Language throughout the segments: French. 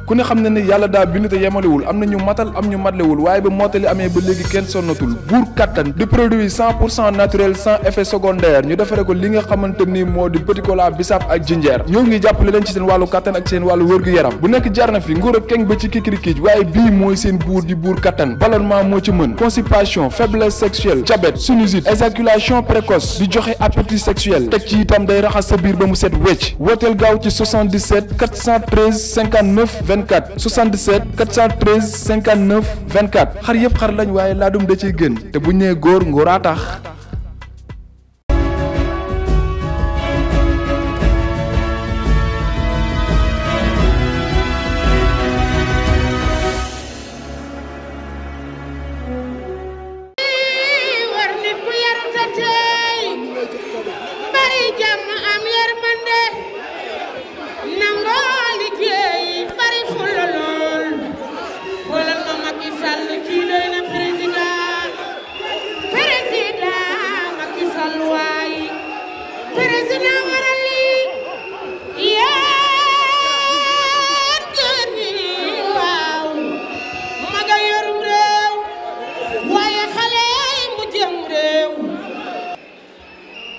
ku ne xam ne ne yàlla daa bind te yemalewul am na ñu matal am ñu matlewul waaye ba mottali amee ba léegi kenn sonnatul buur kattan di produit 100% naturel sans effet secondaire ñu defare ko li nga xamante ni moo di petit cola bisaab ak jinjeer ñoo ngi jàppale leen ci seen wàllu kattan ak seen wàllu wërgu-yaram bu nekk jarna fi nguur ak keng ba ci kikirikiij waaye bii mooy seen buur di buur kattan ballonnement moo ci mën constipation faiblesse sexuelle diabète sinusite éjaculation précoce di joxe appétit sexuel teg ci itam day raxas sa biir ba mu set wecc wooteel gaaw ci 77 413 59 24 77 413 59 24 xar yëpp xar lañ waaye laadum da ciy gën te bu ñu nee góor ngóoraa tax.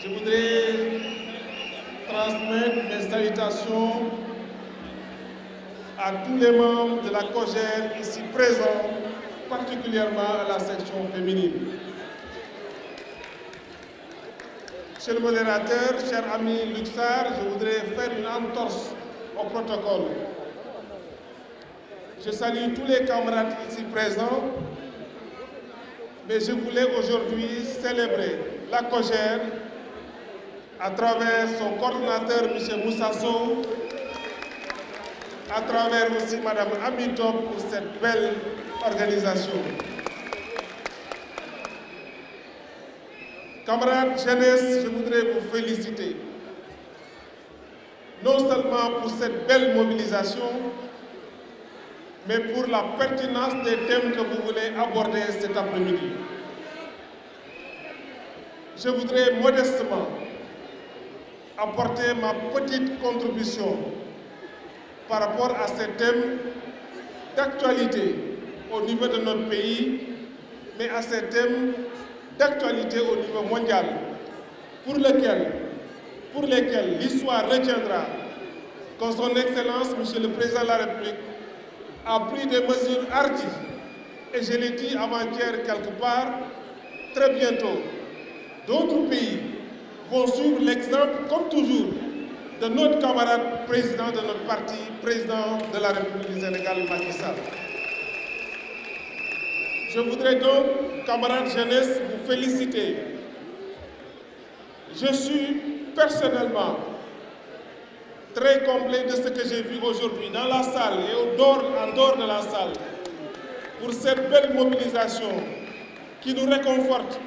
Je voudrais transmettre mes salutations à tous les membres de la COJER ici présents, particulièrement à la section féminine. Monsieur le modérateur, cher ami Luxar, je voudrais faire une entorse au protocole. Je salue tous les camarades ici présents, mais je voulais aujourd'hui célébrer la COJER à travers son coordonnateur, M. Moussa Sow, à travers aussi Mme Amitop pour cette belle organisation. Camarades jeunesse, je voudrais vous féliciter, non seulement pour cette belle mobilisation, mais pour la pertinence des thèmes que vous voulez aborder cet après-midi. Je voudrais modestement apporter ma petite contribution par rapport à ces thèmes d'actualité au niveau de notre pays, mais à ces thèmes d'actualité au niveau mondial, pour lesquels l'histoire retiendra que son Excellence, Monsieur le Président de la République, a pris des mesures hardies, et je l'ai dit avant-hier quelque part, très bientôt, d'autres pays vont suivre l'exemple, comme toujours, de notre camarade président de notre parti, président de la République du Sénégal, Macky Sall. Je voudrais donc, camarades jeunesse, vous féliciter. Je suis personnellement très complet de ce que j'ai vu aujourd'hui dans la salle et en dehors de la salle pour cette belle mobilisation qui nous réconforte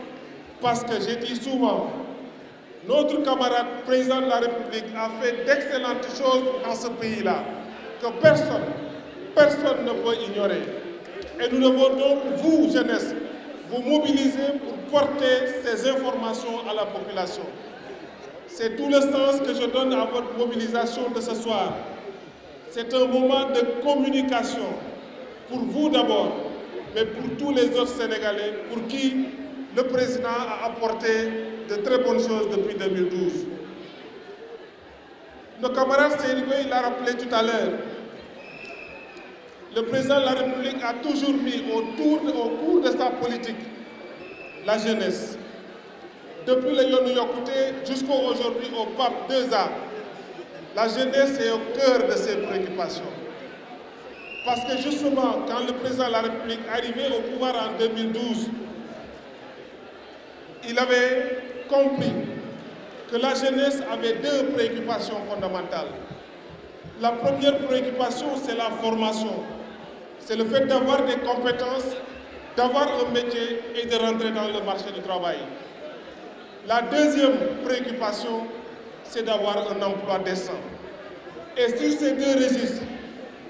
parce que j'ai dit souvent, notre camarade président de la République a fait d'excellentes choses dans ce pays-là que personne ne peut ignorer. Et nous devons donc, vous, jeunesse, vous mobiliser pour porter ces informations à la population. C'est tout le sens que je donne à votre mobilisation de ce soir. C'est un moment de communication pour vous d'abord, mais pour tous les autres Sénégalais pour qui le président a apporté de très bonnes choses depuis 2012. Nos camarades Sénégalais, il l'a rappelé tout à l'heure, le président de la République a toujours mis au cours de sa politique la jeunesse. Depuis le Yonou Yokouté jusqu'à aujourd'hui au pape 2A, la jeunesse est au cœur de ses préoccupations. Parce que justement, quand le président de la République est arrivé au pouvoir en 2012, il avait compris que la jeunesse avait deux préoccupations fondamentales. La première préoccupation, c'est la formation. C'est le fait d'avoir des compétences, d'avoir un métier et de rentrer dans le marché du travail. La deuxième préoccupation, c'est d'avoir un emploi décent. Et sur ces deux registres,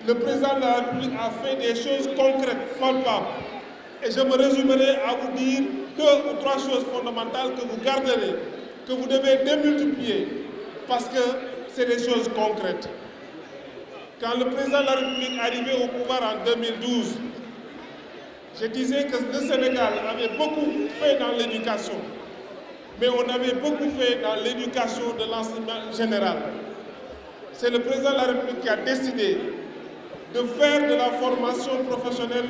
le président de la République a fait des choses concrètes, palpables. Et je me résumerai à vous dire 2 ou 3 choses fondamentales que vous garderez, que vous devez démultiplier, parce que c'est des choses concrètes. Quand le président de la République arrivait au pouvoir en 2012, je disais que le Sénégal avait beaucoup fait dans l'éducation, mais on avait beaucoup fait dans l'éducation de l'enseignement général. C'est le président de la République qui a décidé de faire de la formation professionnelle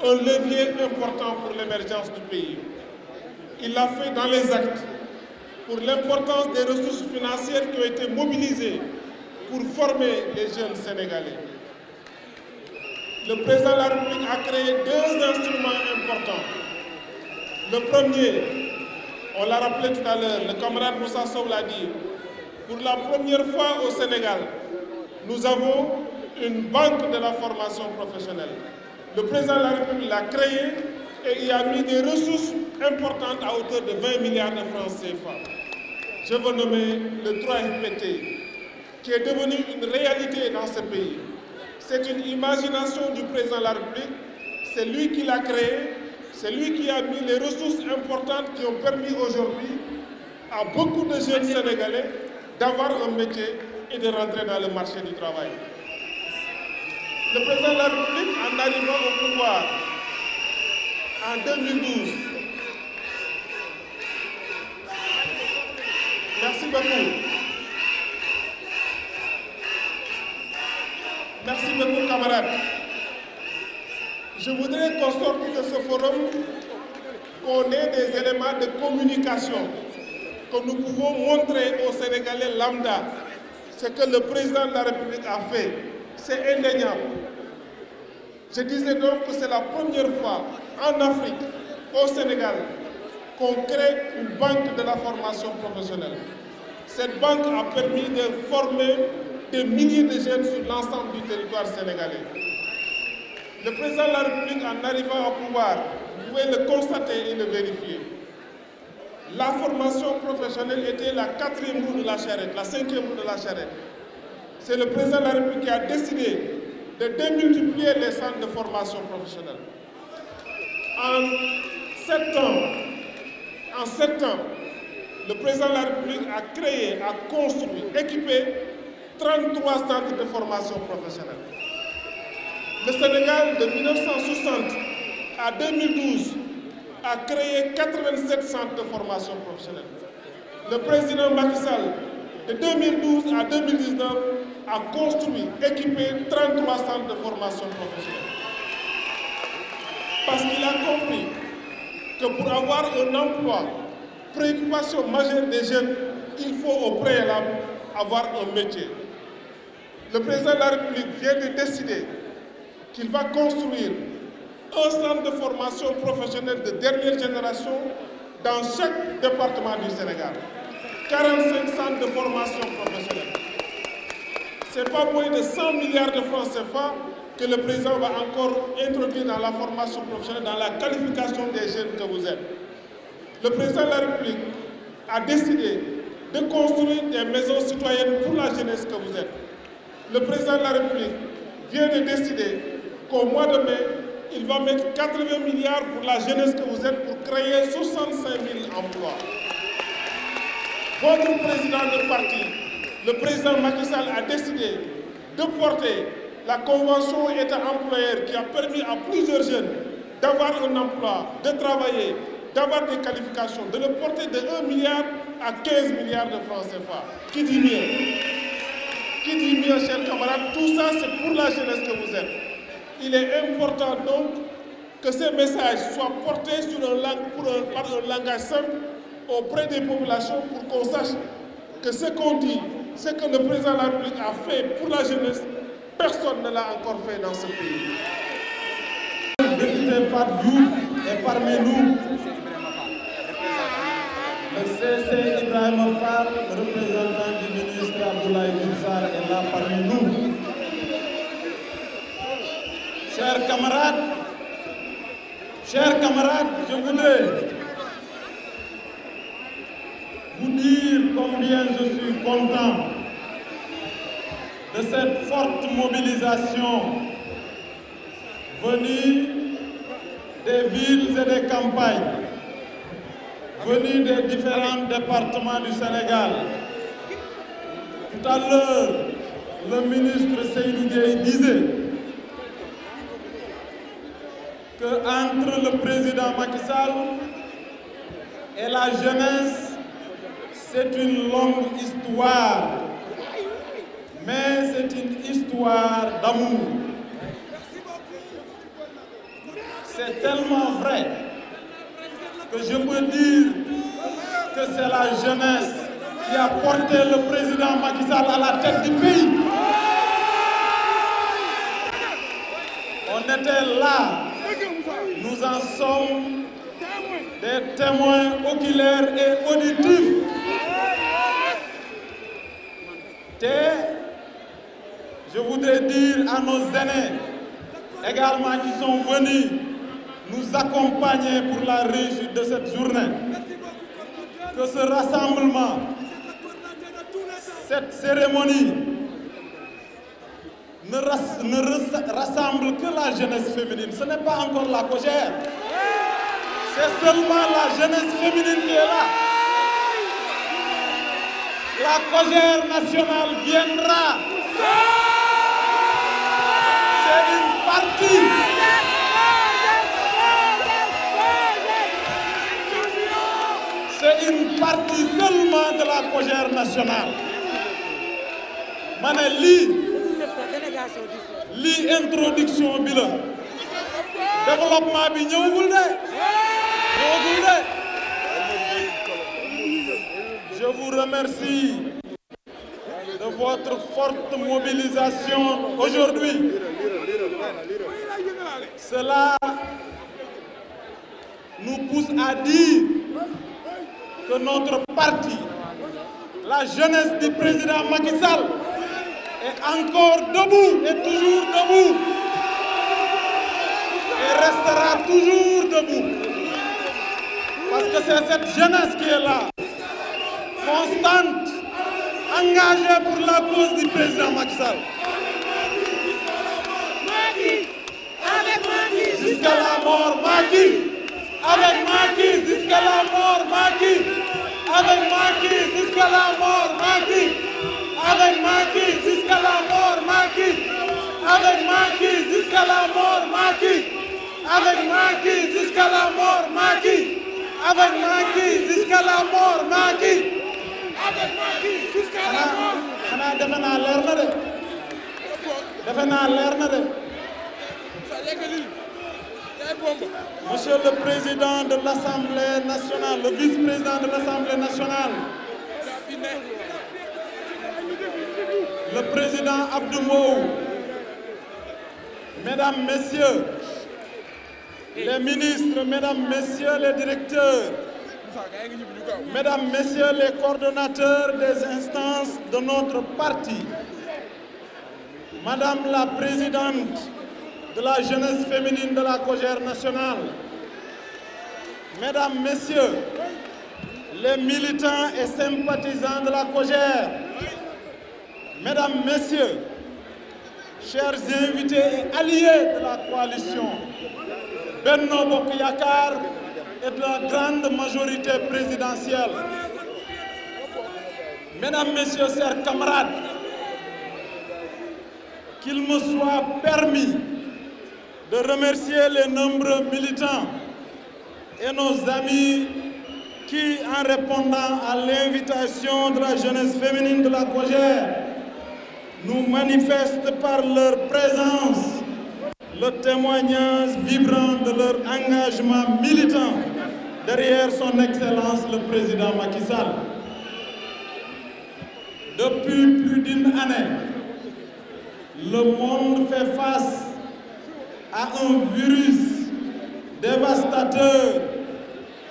un levier important pour l'émergence du pays. Il l'a fait dans les actes, pour l'importance des ressources financières qui ont été mobilisées pour former les jeunes Sénégalais. Le président de la République a créé deux instruments importants. Le premier, on l'a rappelé tout à l'heure, le camarade Moussa Sow l'a dit, pour la première fois au Sénégal, nous avons une banque de la formation professionnelle. Le président de la République l'a créé et y a mis des ressources importantes à hauteur de 20 milliards de francs CFA. Je veux nommer le 3FPT, qui est devenu une réalité dans ce pays. C'est une imagination du président de la République, c'est lui qui l'a créé, c'est lui qui a mis les ressources importantes qui ont permis aujourd'hui à beaucoup de jeunes Sénégalais d'avoir un métier et de rentrer dans le marché du travail. Le président de la République, en arrivant au pouvoir en 2012, merci beaucoup. Merci beaucoup, camarades. Je voudrais qu'on sorte de ce forum, qu'on ait des éléments de communication, que nous pouvons montrer aux Sénégalais lambda ce que le président de la République a fait. C'est indéniable. Je disais donc que c'est la première fois en Afrique, au Sénégal, qu'on crée une banque de la formation professionnelle. Cette banque a permis de former des milliers de jeunes sur l'ensemble du territoire sénégalais. Le président de la République, en arrivant au pouvoir, vous pouvez le constater et le vérifier. La formation professionnelle était la quatrième roue de la charrette, la cinquième roue de la charrette. C'est le président de la République qui a décidé de démultiplier les centres de formation professionnelle. En 7 ans, le président de la République a créé, a construit, équipé 33 centres de formation professionnelle. Le Sénégal, de 1960 à 2012, a créé 87 centres de formation professionnelle. Le président Macky Sall, de 2012 à 2019, a construit, équipé 33 centres de formation professionnelle. Parce qu'il a compris que pour avoir un emploi, préoccupation majeure des jeunes, il faut au préalable avoir un métier. Le président de la République vient de décider qu'il va construire un centre de formation professionnelle de dernière génération dans chaque département du Sénégal. 45 centres de formation professionnelle. Ce n'est pas moins de 100 milliards de francs CFA que le président va encore introduire dans la formation professionnelle, dans la qualification des jeunes que vous êtes. Le président de la République a décidé de construire des maisons citoyennes pour la jeunesse que vous êtes. Le président de la République vient de décider qu'au mois de mai, il va mettre 80 milliards pour la jeunesse que vous êtes pour créer 65 000 emplois. Votre président de parti, le président Macky Sall, a décidé de porter la convention État-employeur qui a permis à plusieurs jeunes d'avoir un emploi, de travailler, d'avoir des qualifications, de le porter de 1 milliard à 15 milliards de francs CFA. Qui dit mieux? Qui dit mieux, chers camarades? Tout ça, c'est pour la jeunesse que vous êtes. Il est important donc que ces messages soient portés par un langage simple auprès des populations pour qu'on sache que ce qu'on dit, ce que le président de la République a fait pour la jeunesse, personne ne l'a encore fait dans ce pays. Le député Fatou Diouf est parmi nous. Le CC Ibrahima Fall, représentant du ministre Abdoulaye Diouf Sarr, est là parmi nous. Chers camarades, je voudrais vous dire combien je suis content de cette forte mobilisation venue des villes et des campagnes, venue des différents départements du Sénégal. Tout à l'heure, le ministre Seydou Gueye disait que entre le président Macky Sall et la jeunesse, c'est une longue histoire, mais c'est une histoire d'amour. C'est tellement vrai que je peux dire que c'est la jeunesse qui a porté le président Macky Sall à la tête du pays. On était là, nous en sommes des témoins oculaires et auditifs. Je voudrais dire à nos aînés également qui sont venus nous accompagner pour la réussite de cette journée, que ce rassemblement, cette cérémonie ne rassemble que la jeunesse féminine. Ce n'est pas encore la COJER. C'est seulement la jeunesse féminine qui est là. La COJER nationale viendra. C'est une partie. C'est une partie seulement de la COJER nationale. Mané li introduction bi la développement bi ñëwul de. Je vous remercie de votre forte mobilisation aujourd'hui. Cela nous pousse à dire que notre parti, la jeunesse du président Macky Sall, est encore debout et toujours debout et restera toujours debout. Parce que c'est cette jeunesse qui est là, constante, engagée pour la cause du président Macky Sall. Jusqu'à la mort, Macky. Avec Macky, jusqu'à la mort, Macky. Avec Macky, jusqu'à la mort, Macky. Avec Macky, jusqu'à la mort, Macky. Avec Macky, jusqu'à la mort, Macky. Avec Macky, jusqu'à la mort, Macky. Avec Macky, jusqu'à la mort, Macky. Avec Macky, jusqu'à la mort. Xanaa defe naa leer na de. Defe naa leer na de. Monsieur le Président de l'Assemblée nationale, le vice-président de l'Assemblée nationale, le président Abdou Mbow, Mesdames, Messieurs, les ministres, Mesdames, Messieurs les directeurs, Mesdames, Messieurs les coordonnateurs des instances de notre parti, Madame la Présidente de la jeunesse féminine de la COJER nationale, Mesdames, Messieurs, les militants et sympathisants de la COJER, Mesdames, Messieurs, chers invités et alliés de la coalition Benno Bokk Yakaar et de la grande majorité présidentielle, Mesdames, Messieurs, chers camarades, qu'il me soit permis de remercier les nombreux militants et nos amis qui, en répondant à l'invitation de la jeunesse féminine de la COJER, nous manifestent par leur présence le témoignage vibrant de leur engagement militant derrière son Excellence le Président Macky Sall. Depuis plus d'une année, le monde fait face à un virus dévastateur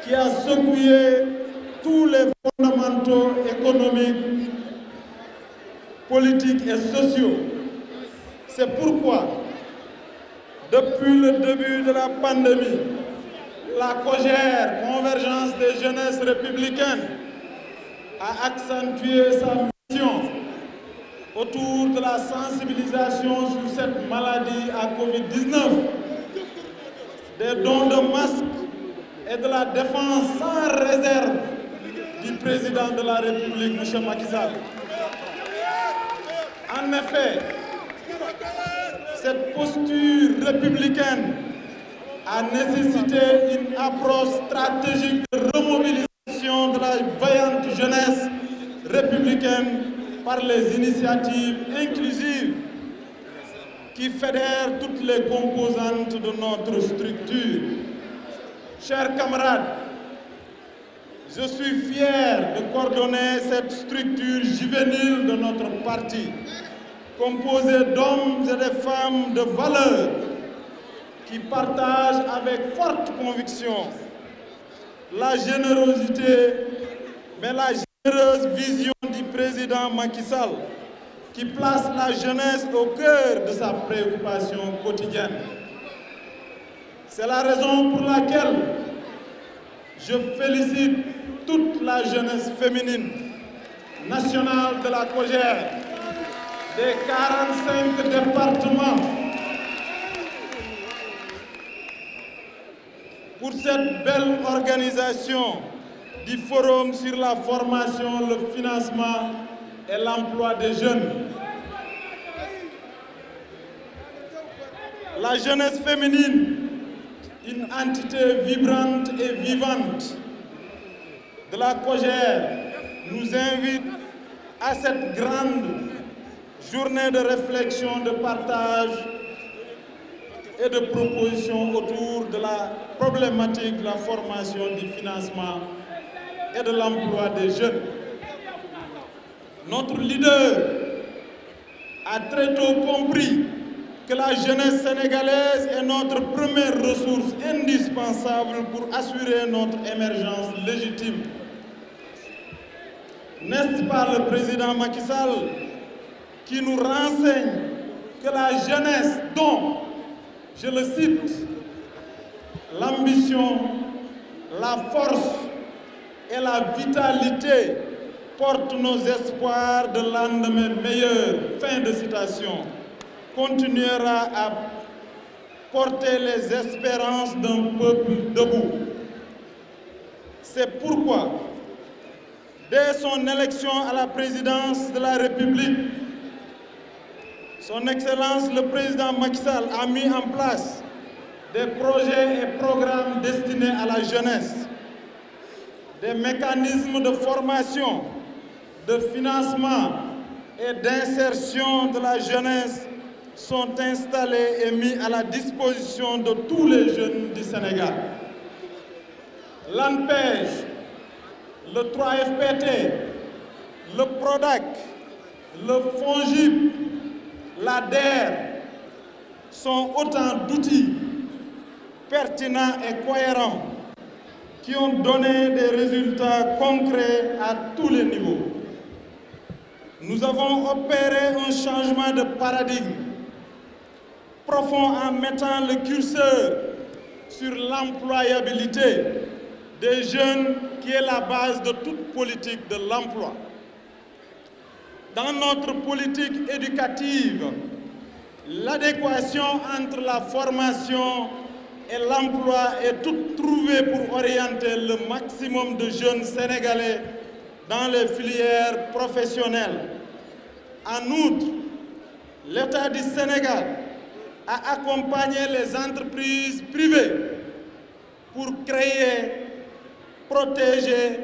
qui a secoué tous les fondamentaux économiques, politiques et sociaux. C'est pourquoi, depuis le début de la pandémie, la COJER, Convergence des jeunesses républicaines, a accentué sa mission autour de la sensibilisation sur cette maladie à Covid-19, des dons de masques et de la défense sans réserve du président de la République, M. Macky Sall. En effet, cette posture républicaine a nécessité une approche stratégique de remobilisation de la vaillante jeunesse républicaine par les initiatives inclusives qui fédèrent toutes les composantes de notre structure. Chers camarades, je suis fier de coordonner cette structure juvénile de notre parti, composée d'hommes et de femmes de valeur qui partagent avec forte conviction la générosité, mais la généreuse vision du président Macky Sall, qui place la jeunesse au cœur de sa préoccupation quotidienne. C'est la raison pour laquelle je félicite toute la jeunesse féminine nationale de la COJER, des 45 départements, pour cette belle organisation du Forum sur la formation, le financement et l'emploi des jeunes. La jeunesse féminine, une entité vibrante et vivante de la COJER, nous invite à cette grande journée de réflexion, de partage et de propositions autour de la problématique de la formation, du financement et de l'emploi des jeunes. Notre leader a très tôt compris que la jeunesse sénégalaise est notre première ressource indispensable pour assurer notre émergence légitime. N'est-ce pas le président Macky Sall qui nous renseigne que la jeunesse dont, je le cite, l'ambition, la force et la vitalité portent nos espoirs de lendemain meilleur, fin de citation, continuera à porter les espérances d'un peuple debout. C'est pourquoi, dès son élection à la présidence de la République, Son Excellence le président Macky Sall a mis en place des projets et programmes destinés à la jeunesse. Des mécanismes de formation, de financement et d'insertion de la jeunesse sont installés et mis à la disposition de tous les jeunes du Sénégal. L'ANPEJ, le 3FPT, le PRODAC, le FONGIP, l'ADER sont autant d'outils pertinents et cohérents qui ont donné des résultats concrets à tous les niveaux. Nous avons opéré un changement de paradigme profond en mettant le curseur sur l'employabilité des jeunes qui est la base de toute politique de l'emploi. Dans notre politique éducative, l'adéquation entre la formation et l'emploi est toute trouvée pour orienter le maximum de jeunes Sénégalais dans les filières professionnelles. En outre, l'État du Sénégal a accompagné les entreprises privées pour créer, protéger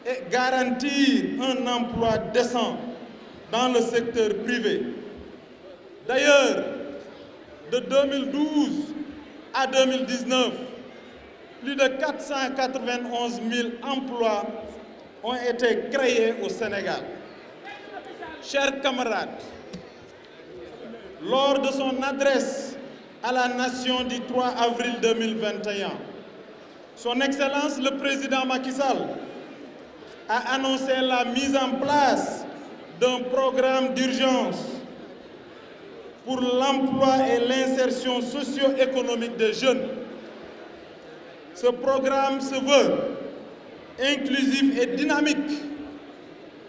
et garantir un emploi décent dans le secteur privé. D'ailleurs, de 2012 à 2019, plus de 491 000 emplois ont été créés au Sénégal. Chers camarades, lors de son adresse à la nation du 3 avril 2021, Son Excellence le président Macky Sall a annoncé la mise en place d'un programme d'urgence pour l'emploi et l'insertion socio-économique des jeunes. Ce programme se veut inclusif et dynamique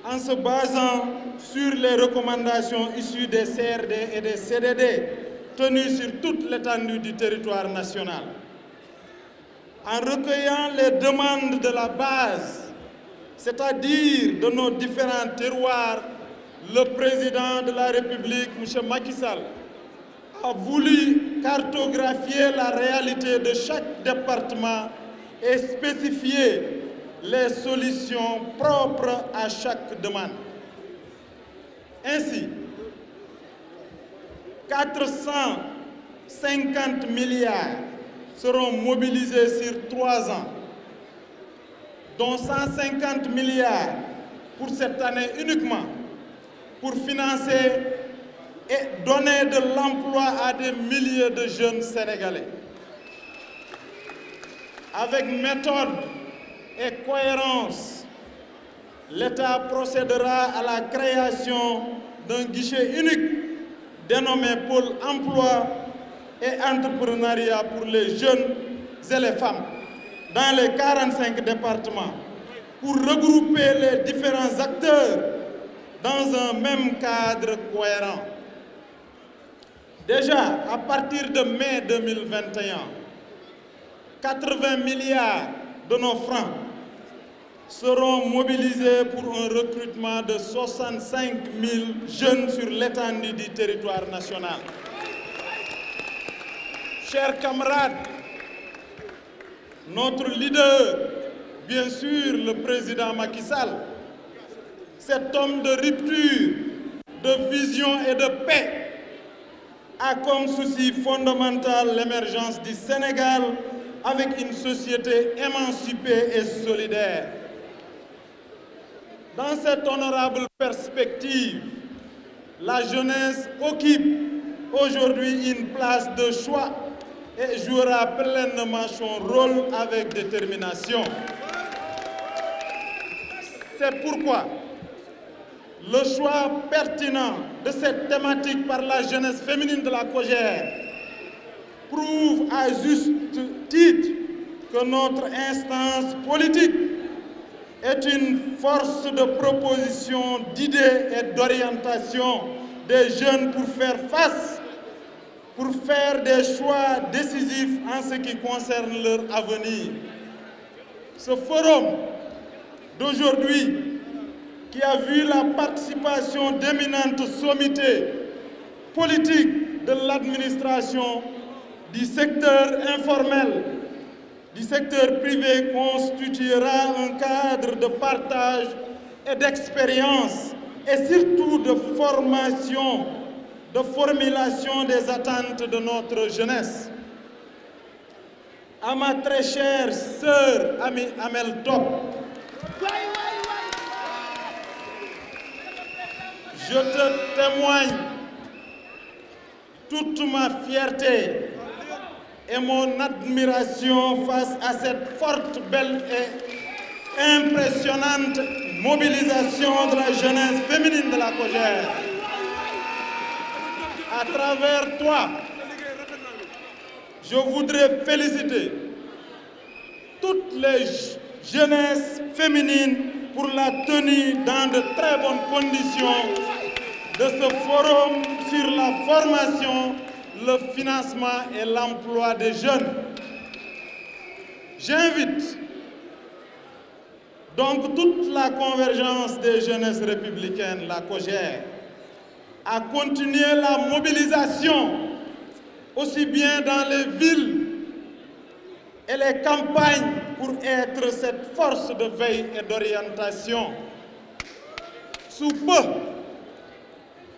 en se basant sur les recommandations issues des CRD et des CDD tenues sur toute l'étendue du territoire national. En recueillant les demandes de la base, c'est-à-dire de nos différents terroirs le président de la République, M. Macky Sall, a voulu cartographier la réalité de chaque département et spécifier les solutions propres à chaque demande. Ainsi, 450 milliards seront mobilisés sur 3 ans, dont 150 milliards pour cette année uniquement, pour financer et donner de l'emploi à des milliers de jeunes Sénégalais. Avec méthode et cohérence, l'État procédera à la création d'un guichet unique dénommé Pôle emploi et entrepreneuriat pour les jeunes et les femmes dans les 45 départements pour regrouper les différents acteurs dans un même cadre cohérent. Déjà, à partir de mai 2021, 80 milliards de nos francs seront mobilisés pour un recrutement de 65 000 jeunes sur l'étendue du territoire national. Chers camarades, notre leader, bien sûr le président Macky Sall, cet homme de rupture, de vision et de paix, a comme souci fondamental l'émergence du Sénégal avec une société émancipée et solidaire. Dans cette honorable perspective, la jeunesse occupe aujourd'hui une place de choix et jouera pleinement son rôle avec détermination. C'est pourquoi le choix pertinent de cette thématique par la jeunesse féminine de la COJER prouve à juste titre que notre instance politique est une force de proposition, d'idées et d'orientation des jeunes pour faire face, pour faire des choix décisifs en ce qui concerne leur avenir. Ce forum d'aujourd'hui, qui a vu la participation d'éminentes sommités politiques de l'administration, du secteur informel, du secteur privé, constituera un cadre de partage et d'expérience et surtout de formation, de formulation des attentes de notre jeunesse. À ma très chère sœur Amel Top, je te témoigne toute ma fierté et mon admiration face à cette forte, belle et impressionnante mobilisation de la jeunesse féminine de la COJER. À travers toi, je voudrais féliciter toutes les jeunesses féminines pour la tenue dans de très bonnes conditions de ce forum sur la formation, le financement et l'emploi des jeunes. J'invite donc toute la convergence des jeunesses républicaines, la COJER, à continuer la mobilisation aussi bien dans les villes et les campagnes pour être cette force de veille et d'orientation. Sous peu,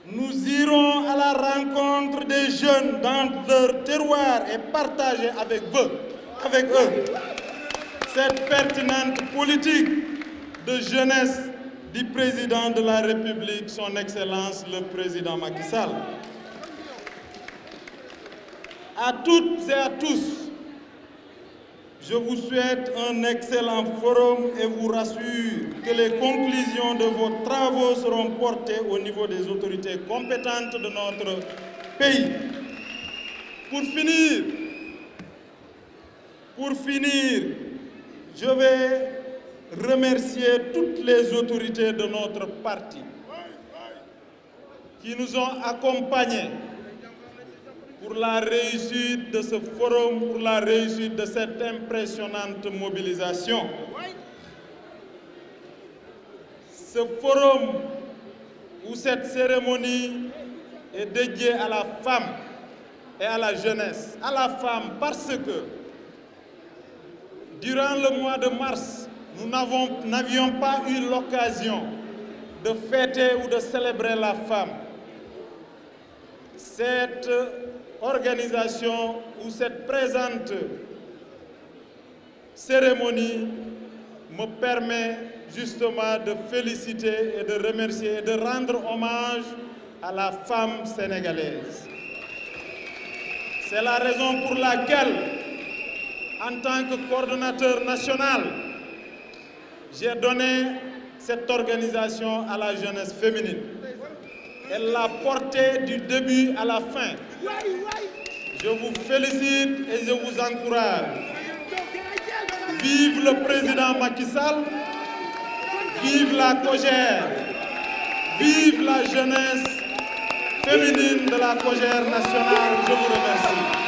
nous irons à la rencontre des jeunes dans leur terroir et partager avec eux cette pertinente politique de jeunesse du président de la République, son Excellence le président Macky Sall. À toutes et à tous, je vous souhaite un excellent forum et vous rassure que les conclusions de vos travaux seront portées au niveau des autorités compétentes de notre pays. Pour finir, je vais remercier toutes les autorités de notre parti qui nous ont accompagnés pour la réussite de ce forum, pour la réussite de cette impressionnante mobilisation. Ce forum où cette cérémonie est dédiée à la femme et à la jeunesse. À la femme parce que durant le mois de mars, nous n'avions pas eu l'occasion de fêter ou de célébrer la femme. Cette organisation ou cette présente cérémonie me permet justement de féliciter et de remercier et de rendre hommage à la femme sénégalaise. C'est la raison pour laquelle, en tant que coordonnateur national, j'ai donné cette organisation à la jeunesse féminine. Elle l'a portée du début à la fin. Je vous félicite et je vous encourage. Vive le président Macky Sall, vive la COJER, vive la jeunesse féminine de la COJER nationale. Je vous remercie.